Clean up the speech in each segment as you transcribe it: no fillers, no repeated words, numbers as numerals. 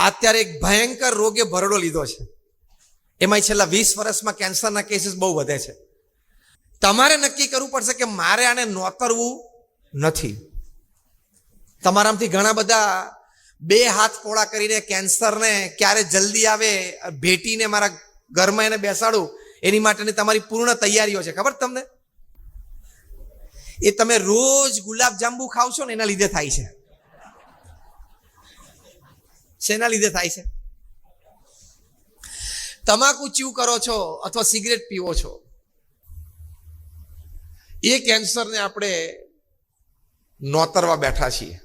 અત્યારે એક ભયંકર રોગે ભરડો લીધો છે. એમાં છેલ્લા 20 વર્ષમાં કેન્સરના કેસીસ બહુ વધે છે. તમારે નક્કી કરવું પડશે કે મારે આને નોતરવું નથી. તમારામાંથી ઘણા બધા 2 હાથ પોળા કરીને કેન્સરને ક્યારે જલ્દી આવે ભેટીને મારા ઘરમાં એને બેસાડું એની માટેની તમારી પૂર્ણ તૈયારીઓ છે. ખબર તમને? એ તમે રોજ ગુલાબ જાંબુ ખાવ છો ને એના લીધે થાય છે. શેના લીધે થાય છે? તમાકુ ચ્યુ કરો છો અથવા સિગરેટ પીવો છો, એ કેન્સરને આપણે નોતરવા બેઠા છીએ.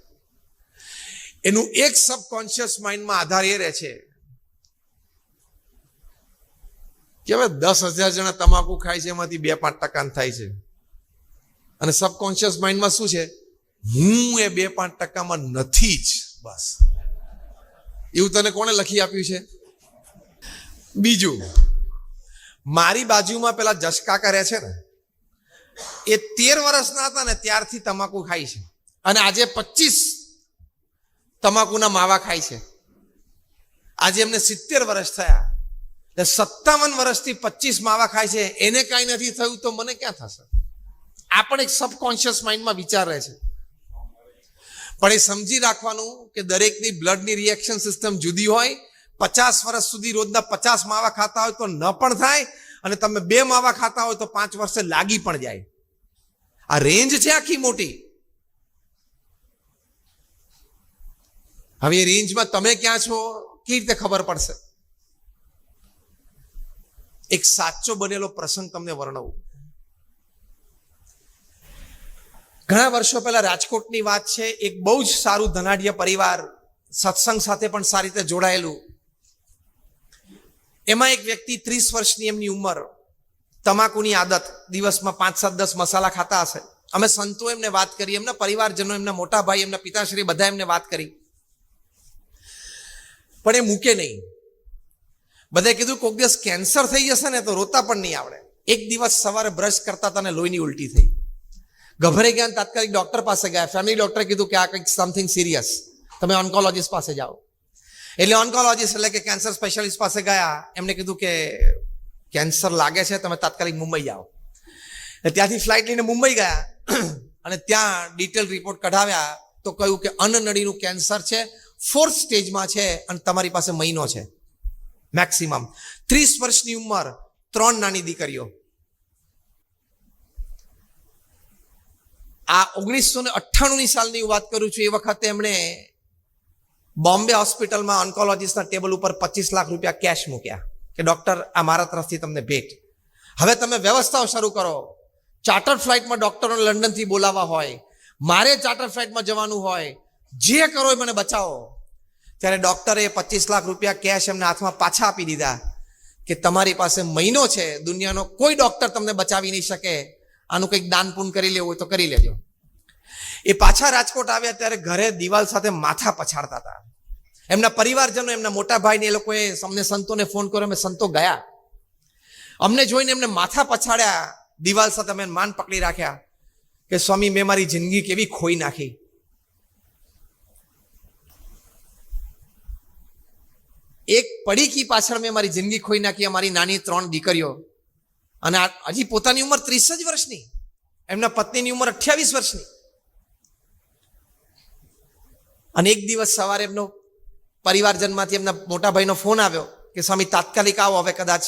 એનું એક સબકોન્શિયસ માઇન્ડમાં આધાર એ રહે છે કે હવે 10,000 જણા તમાકુ ખાય છે, એમાંથી 2-5% થાય છે. અને સબકોન્શિયસ માઇન્ડમાં શું છે? હું એ 2-5%માં નથી જ. બસ એવું તને કોણે લખી આપ્યું છે? બીજું, મારી બાજુમાં પેલા જસકાકા રહે છે ને, એ 13 વર્ષના હતા ને ત્યારથી તમાકુ ખાય છે અને આજે 25 તમાકુના માવા ખાય છે. આજે એમને 70 વર્ષ થયા. 57 વર્ષથી 25 માવા ખાય છે. એને કાંઈ નથી થયું તો મને ક્યાં થશે? આ પણ એક સબકોન્શિયસ માઇન્ડમાં વિચાર રહે છે. પણ એ સમજી રાખવાનું કે દરેકની બ્લડની રિએક્શન સિસ્ટમ જુદી હોય. 50 વર્ષ સુધી રોજના 50 માવા ખાતા હોય તો ન પણ થાય, અને તમે 2 માવા ખાતા હોય તો 5 વર્ષે લાગી પણ જાય. આ રેન્જ છે આખી મોટી. હવે એ રેન્જમાં તમે ક્યાં છો કેવી રીતે ખબર પડશે? એક સાચો બનેલો પ્રસંગ તમને વર્ણવું. ઘણા વર્ષો પહેલા રાજકોટની વાત છે. એક બહુ જ સારું ધનાઢ્ય પરિવાર, સત્સંગ સાથે પણ સારી રીતે જોડાયેલું. એમાં એક વ્યક્તિ 30 વર્ષની એમની ઉંમર, તમાકુની આદત, દિવસમાં 5-7-10 મસાલા ખાતા હશે. અમે સંતો એમને વાત કરી, એમના પરિવારજનો, એમના મોટા ભાઈ, એમના પિતાશ્રી, બધા એમને વાત કરી, પણ એ મૂકે નહીં. બધાએ કીધું કોઈક દિવસ કેન્સર થઈ જશે ને તો રોતા પણ નહીં આવડે. એક દિવસ સવારે બ્રશ કરતા હતા ને લોહીની ઉલટી થઈ. ગભરાઈ ગયા, તાત્કાલિક ડોક્ટર પાસે ગયા. ફેમિલી ડોક્ટરે કીધું કે આ કંઈક સમથિંગ સિરિયસ, તમે ઓન્કોલોજીસ્ટ પાસે જાઓ. એટલે ઓન્કોલોજીસ્ટ એટલે કે કેન્સર સ્પેશિયાલિસ્ટ પાસે ગયા. એમને કીધું કે કેન્સર લાગે છે, તમે તાત્કાલિક મુંબઈ જાઓ. ત્યાંથી ફ્લાઇટ લઈને મુંબઈ ગયા અને ત્યાં ડિટેલ રિપોર્ટ કઢાવ્યા તો કહ્યું કે અન્નનળીનું કેન્સર છે, 4th સ્ટેજમાં છે અને તમારી પાસે મહિનો છે મેક્સિમમ. 30 વર્ષની ઉંમર, 3 નાની દીકરીઓ. આ 1998ની સાલની વાત કરું છું. એ વખતે એમણે બોમ્બે હોસ્પિટલમાં ઓન્કોલોજીસ્ટના ટેબલ ઉપર 25 લાખ રૂપિયા કેશ મૂક્યા કે ડોક્ટર આ મારા તરફથી તમને ભેટ. હવે તમે વ્યવસ્થાઓ શરૂ કરો. ચાર્ટર્ડ ફ્લાઇટમાં ડોક્ટરોને લંડનથી બોલાવવા હોય, મારે ચાર્ટર્ડ ફ્લાઇટમાં જવાનું હોય, જે કરો એ મને બચાવો. ત્યારે ડોક્ટરે 25 લાખ રૂપિયા કેશ એમના હાથમાં પાછા આપી દીધા કે તમારી પાસે મહિનો છે, દુનિયાનો કોઈ ડોક્ટર તમને બચાવી નહીં શકે, આનું કંઈક દાન પૂન કરી લેવું હોય તો કરી લેજો. એ પાછા રાજકોટ આવ્યા ત્યારે ઘરે દિવાલ સાથે માથા પછાડતા હતા. એમના પરિવારજનો, એમના મોટા ભાઈને, એ લોકોએ અમને સંતોને ફોન કર્યો. અમે સંતો ગયા. અમને જોઈને એમને માથા પછાડ્યા, દિવાલ સાથે અમે માન પકડી રાખ્યા કે સ્વામી, મેં મારી જિંદગી કેવી ખોઈ નાખી. એક પડીકી પાછળ મેં મારી જિંદગી ખોઈ નાખી. અમારી નાની 3 દીકરીઓ, અને હજી પોતાની ઉંમર 30 જ વર્ષની, એમના પત્નીની ઉંમર 28 વર્ષની. અને એક દિવસ સવારે એમનો પરિવારજનમાંથી એમના મોટા ભાઈનો ફોન આવ્યો કે સ્વામી તાત્કાલિક આવો, હવે કદાચ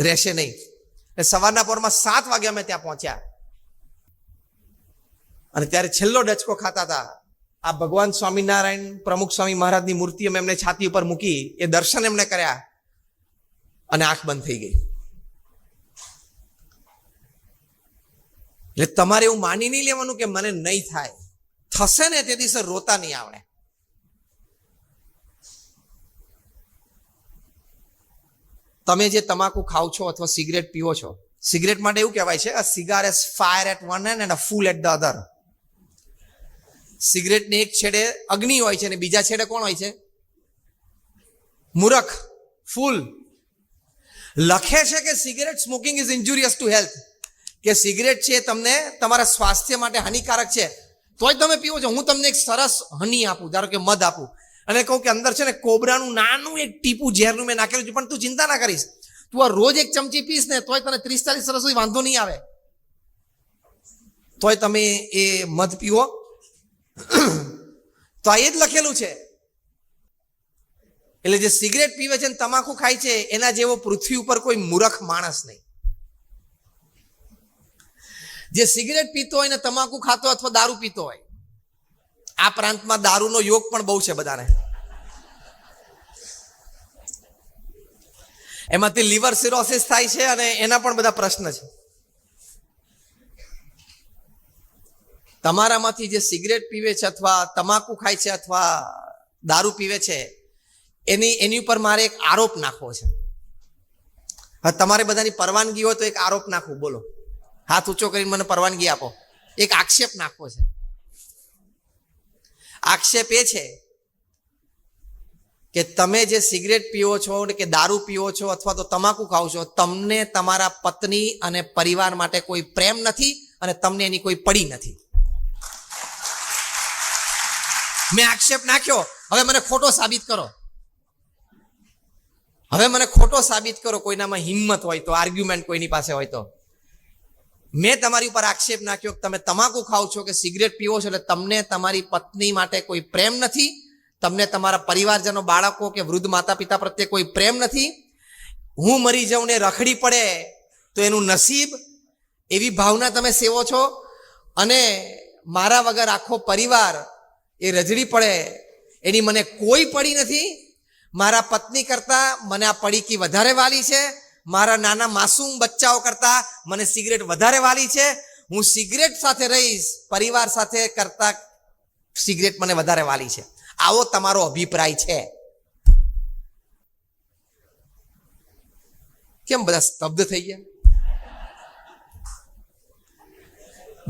રહેશે નહીં. સવારના પોરમાં 7 વાગે અમે ત્યાં પહોંચ્યા અને ત્યારે છેલ્લો ડચકો ખાતા હતા. આ ભગવાન સ્વામિનારાયણ પ્રમુખ સ્વામી મહારાજની મૂર્તિ અમે એમને છાતી ઉપર મૂકી, એ દર્શન એમને કર્યા અને આંખ બંધ થઈ ગઈ. એટલે તમારે એવું માની નહીં લેવાનું કે મને નહીં થાય. થશે ને તે દિવસે રોતા નહીં આવડે. તમે જે તમાકુ ખાવ છો અથવા સિગરેટ પીવો છો, સિગરેટ માટે એવું કહેવાય છે, a cigar is fire at one end and a fool at the other. સિગરેટની એક છેડે અગ્નિ હોય છે અને બીજા છેડે કોણ હોય છે? મૂર્ખ, ફૂલ. લખે છે કે cigarette smoking is injurious to health, કે સિગરેટ છે તમને તમારા સ્વાસ્થ્ય માટે હાનિકારક છે, તોય તમે પીવો છો. હું તમને એક સરસ હની આપું, ધારો કે મધ આપું, અને કહું કે અંદર છે ને કોબરાનું નાનું એક ટીપું ઝેરનું મેં નાખેલું છે, પણ તું ચિંતા ના કરીશ, તું આ રોજ એક ચમચી પીસ ને તોય તને 30-40 વર્ષ સુધી વાંધો નહીં આવે, તોય તમે એ મધ પીવો. તો આ એ જ લખેલું છે. એટલે જે સિગરેટ પીવે છે ને તમાકુ ખાય છે એના જેવો પૃથ્વી ઉપર કોઈ મૂર્ખ માણસ નહીં. જે સિગરેટ પીતો હોય ને તમાકુ ખાતો અથવા દારૂ પીતો હોય, આ પ્રાંતમાં દારૂનો યોગ પણ બહુ છે બધાને, એમાંથી લીવર સિરોસિસ થાય છે અને એના પણ બધા પ્રશ્ન છે. તમારામાંથી જે સિગરેટ પીવે છે અથવા તમાકુ ખાય છે અથવા દારૂ પીવે છે એની ઉપર મારે એક આરોપ નાખવો છે. હવે તમારે બધાની પરવાનગી હોય તો એક આરોપ નાખવું, બોલો, હાથ ઊંચો કરીને મને પરવાનગી આપો. એક આક્ષેપ નાખવો છે. આક્ષેપ એ છે કે તમે જે સિગરેટ પીવો છો કે દારૂ પીવો છો અથવા તો તમાકુ ખાઓ છો, તમને તમારા પત્ની અને પરિવાર માટે કોઈ પ્રેમ નથી અને તમને એની કોઈ પડી નથી. મેં આક્ષેપ નાખ્યો, હવે મને ખોટો સાબિત કરો. હવે મને ખોટો સાબિત કરો. કોઈનામાં હિંમત હોય તો, આર્ગ્યુમેન્ટ કોઈની પાસે હોય તો. મેં તમારી ઉપર આક્ષેપ નાખ્યો કે તમે તમાકુ ખાઓ છો કે સિગરેટ પીવો છો એટલે તમને તમારી પત્ની માટે કોઈ પ્રેમ નથી, તમને તમારા પરિવારજનો, બાળકો કે વૃદ્ધ માતા પિતા પ્રત્યે કોઈ પ્રેમ નથી. હું મરી જાઉં ને રખડી પડે તો એનું નસીબ, એવી ભાવના તમે સેવો છો. અને મારા વગર આખો પરિવાર એ રજડી પડે એની મને કોઈ પડી નથી. મારા પત્ની કરતા મને આ પડીકી વધારે વાલી છે. મારા નાના માસૂમ બચ્ચાઓ કરતા મને સિગરેટ વધારે વાલી છે. હું સિગરેટ સાથે રહીશ, પરિવાર સાથે કરતા સિગરેટ મને વધારે વાલી છે. આવો તમારો અભિપ્રાય છે. કેમ બધા સ્તબ્ધ થઈ ગયા?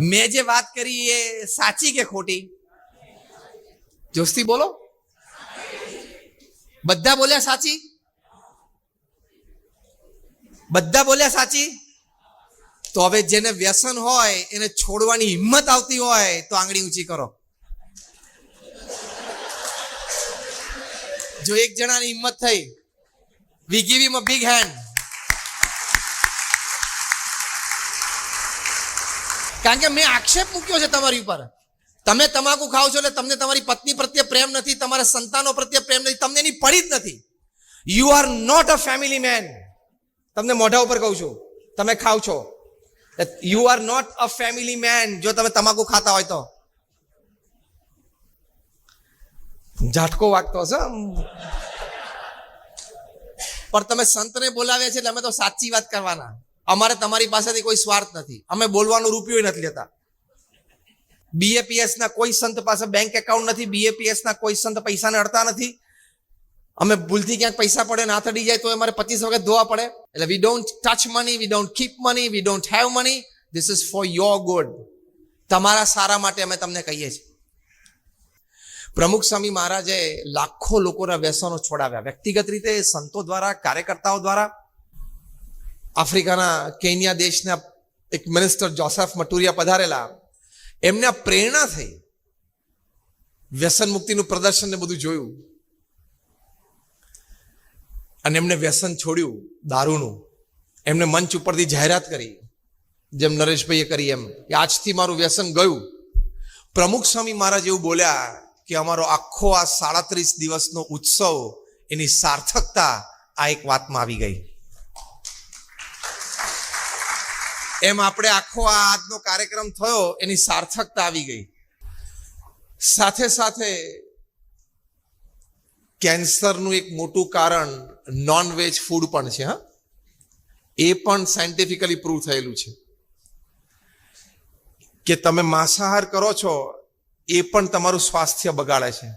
મેં જે વાત કરી એ સાચી કે ખોટી? જોશથી બોલો. બધા બોલ્યા સાચી? બધા બોલ્યા સાચી? તો હવે જેને વ્યસન હોય એને છોડવાની હિંમત આવતી હોય તો આંગળી ઊંચી કરો. જો એક જણાની હિંમત થઈ, we give him a big hand. કારણ કે મેં આક્ષેપ મૂક્યો છે તમારી ઉપર. તમે તમાકુ ખાઓ છો એટલે તમને તમારી પત્ની પ્રત્યે પ્રેમ નથી, તમારા સંતાનો પ્રત્યે પ્રેમ નથી, તમને એની પડી જ નથી. You are not a family man. તમને મોઢા ઉપર કહું છું, તમે ખાવ છો. You are not a family man જો તમે તમાકુ ખાતા હોય તો. ઝાટકો વાગતો હશે. પણ તમે સંતને બોલાવ્યા છે એટલે અમે તો સાચી વાત કરવાના. અમારે તમારી પાસેથી કોઈ સ્વાર્થ નથી. અમે બોલવાનો રૂપિયો નથી લેતા. BAPS ના કોઈ સંત પાસે બેંક એકાઉન્ટ નથી. BAPS ના કોઈ સંત પૈસાને અડતા નથી. અમે ભૂલથી ક્યાંક પૈસા પડે ને હાથ અડી જાય તો અમારે 25 વખત ધોવા પડે. એટલે we don't touch money, we don't keep money, we don't have money. This is for your good. તમારા સારા માટે અમે તમને કહીએ છીએ. પ્રમુખ સ્વામી મહારાજે લાખો લોકોના વ્યસનો છોડાવ્યા, વ્યક્તિગત રીતે, સંતો દ્વારા, કાર્યકર્તાઓ દ્વારા. આફ્રિકાના કેન્યા દેશના એક મિનિસ્ટર જોસેફ મટુરિયા પધારેલા. એમને પ્રેરણા થઈ. વ્યસન મુક્તિનું પ્રદર્શન ને બધું જોયું અને એમને વ્યસન છોડ્યું દારૂનું. એમને મંચ ઉપરથી જાહેરાત કરી, જેમ નરેશભાઈએ કરી એમ, કે આજથી મારું વ્યસન ગયું. પ્રમુખ સ્વામી મહારાજ એવું બોલ્યા કે અમારો આખો આ 37 દિવસનો ઉત્સવ, એની સાર્થકતા આ એક વાતમાં આવી ગઈ. એમ આપણે આખો આ આજનો કાર્યક્રમ થયો એની સાર્થકતા આવી ગઈ. સાથે સાથે કેન્સરનું એક મોટું કારણ નોન-વેજ ફૂડ પણ છે. હા, એ પણ સાયન્ટિફિકલી પ્રૂવ થયેલું છે કે તમે માંસાહાર કરો છો એ પણ તમારું સ્વાસ્થ્ય બગાડે છે.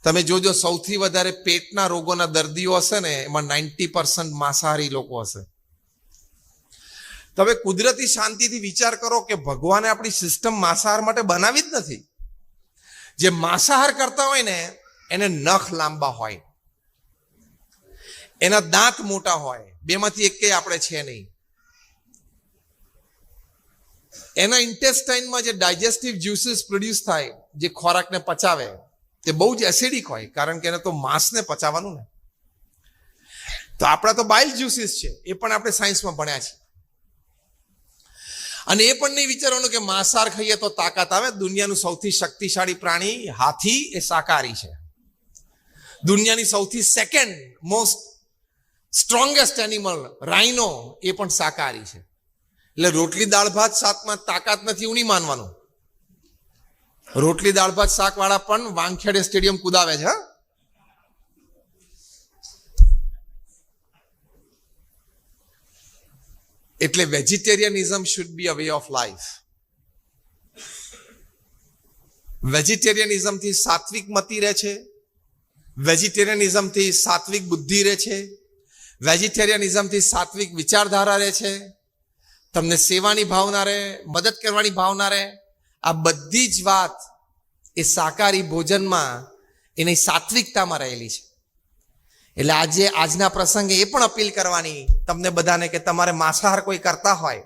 તમે જોજો, સૌથી વધારે પેટના રોગોના દર્દીઓ હશે ને એમાં 90% માંસાહારી લોકો હશે. તમે કુદરતી શાંતિથી વિચાર કરો કે ભગવાને આપણી સિસ્ટમ માંસાહાર માટે બનાવી જ નથી. જે માંસાહાર કરતા હોય ને એને નખ લાંબા હોય, એના દાંત મોટા હોય, બેમાંથી એકેય આપણે છે નહીં. એના ઇન્ટેસ્ટાઇનમાં જે ડાયજેસ્ટિવ જ્યુસીસ પ્રોડ્યુસ થાય, જે ખોરાકને પચાવે, તે બહુ જ એસિડિક હોય, કારણ કે એને તો માંસને પચાવવાનું ને. તો આપણા તો બાઇલ જ્યુસીસ છે, એ પણ આપણે સાયન્સમાં ભણ્યા છે. અને એ પણ નહીં વિચારવાનું કે માંસાહાર ખાઈએ તો તાકાત આવે. દુનિયાનું સૌથી શક્તિશાળી પ્રાણી હાથી એ શાકાહારી છે. દુનિયાની સૌથી second most strongest animal rhino એ પણ શાકાહારી છે. એટલે રોટલી દાળ ભાત શાકમાં તાકાત નથી એવું નહીં માનવાનું. રોટલી દાળ ભાત શાક વાળા પણ વાનખેડે સ્ટેડિયમ કુદાવે છે. એટલે vegetarianism should be a way of life. વેજીટેરિયનિઝમથી સાત્વિક મતિ રહે છે. વેજીટેરિયનિઝમથી સાત્વિક બુદ્ધિ રહે છે. વેજીટેરિયનિઝમથી સાત્વિક વિચારધારા રહે છે. તમને સેવાની ભાવના રહે, મદદ કરવાની ભાવના રહે. આ બધી જ વાત એ શાકાહારી ભોજનમાં એની સાત્વિકતામાં રહેલી છે. એટલે આજે આજના પ્રસંગે એ પણ અપીલ કરવાની તમને બધાને કે તમારે માંસાહાર કોઈ કરતા હોય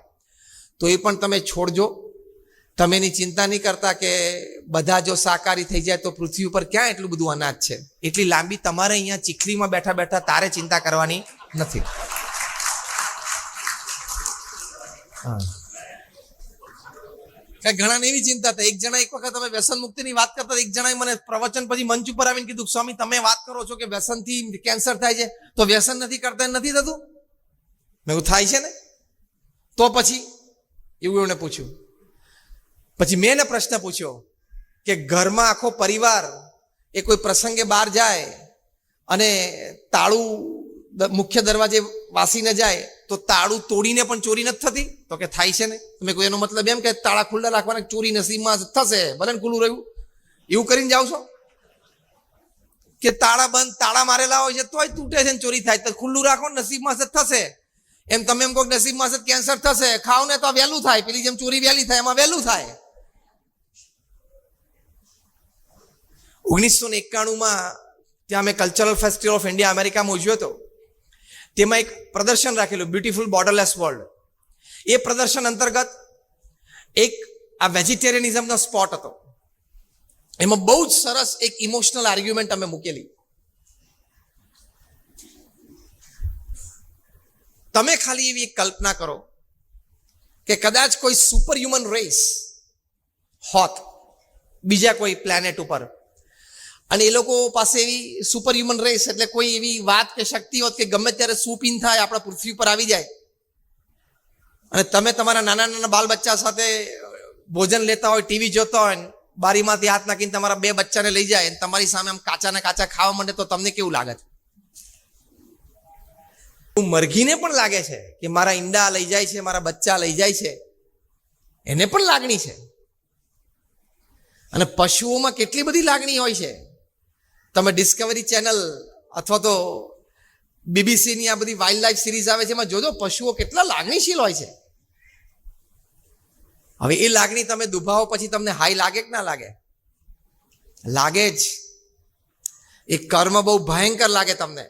તો એ પણ તમે છોડજો. તમે એની ચિંતા નહીં કરતા કે બધા જો શાકાહારી થઈ જાય તો પૃથ્વી ઉપર ક્યાં એટલું બધું અનાજ છે. એટલી લાંબી તમારે અહીંયા ચીખલીમાં બેઠા બેઠા તારે ચિંતા કરવાની નથી. ઘણા એવી ચિંતા થાય. એક જણા એક વખત તમે વ્યસન મુક્તિની વાત કરતા, એક જણાએ મને પ્રવચન પછી મંચ ઉપર આવીને કીધું, સ્વામી તમે વાત કરો છો કે વ્યસનથી કેન્સર થાય છે, તો વ્યસન નથી કરતા નથી થતું? મેં કહ્યું થાય છે ને, તો પછી એવું એમણે પૂછ્યું. પછી મેં એને પ્રશ્ન પૂછ્યો કે ઘરમાં આખો પરિવાર એ કોઈ પ્રસંગે બહાર જાય અને તાળું મુખ્ય દરવાજે વાસીને જાય તો તાળું તોડીને પણ ચોરી નથી થતી? તો કે થાય છે ને. તમે કોઈ એનો મતલબ એમ કે તાળા ખુલ્લા રાખવાના, ચોરી નસીબમાં થશે, ભલે ને ખુલ્લું રહ્યું, એવું કરીને જાવ છો? કે તાળા બંધ, તાળા મારેલા હોય છે તોય તૂટે છે ને ચોરી થાય, તો ખુલ્લું રાખો નસીબમાં થશે. એમ તમે એમ કહો નસીબમાં કેન્સર થશે, ખાવ ને તો વહેલું થાય, પેલી જેમ ચોરી વહેલી થાય એમાં વહેલું થાય. 1991માં ત્યાં મેં કલ્ચરલ ફેસ્ટિવલ ઓફ ઇન્ડિયા અમેરિકામાં ઉજવ્યો હતો. તેમાં એક પ્રદર્શન રાખેલું, બ્યુટીફુલ બોર્ડરલેસ વર્લ્ડ. એ પ્રદર્શન અંતર્ગત એક આ વેજીટેરિયનિઝમનો સ્પોટ હતો. એમાં બહુ જ સરસ એક ઇમોશનલ આર્ગ્યુમેન્ટ અમે મૂકેલી. તમે ખાલી એવી એક કલ્પના કરો કે કદાચ કોઈ સુપર હ્યુમન રેસ હોત બીજા કોઈ પ્લેનેટ ઉપર, અને એ લોકો પાસે એવી સુપર હ્યુમન રેસ એટલે કોઈ એવી વાત કે શક્તિ હોત કે ગમે ત્યારે સુપીન થાય આપણા પૃથ્વી પર આવી જાય, અને તમે તમારા નાના નાના બાલ બચ્ચા સાથે ભોજન લેતા હોય, ટીવી જોતા હોય, બારીમાંથી હાથ નાખીને તમારા 2 બચ્ચાને લઈ જાય અને તમારી સામે આમ કાચા ને કાચા ખાવા માંડે, તો તમને કેવું લાગે છે? મરઘીને પણ લાગે છે કે મારા ઈંડા લઈ જાય છે, મારા બચ્ચા લઈ જાય છે, એને પણ લાગણી છે. અને પશુઓમાં કેટલી બધી લાગણી હોય છે. તમે ડિસ્કવરી ચેનલ અથવા તો બીબીસીની આ બધી વાઇલ્ડ લાઈફ સિરીઝ આવે છે, એમાં જોજો પશુઓ કેટલા લાગણીશીલ હોય છે. હવે એ લાગણી તમે દુભાવો પછી તમને હાઈ લાગે કે ના લાગે? લાગે જ. એ કર્મ બહુ ભયંકર લાગે તમને.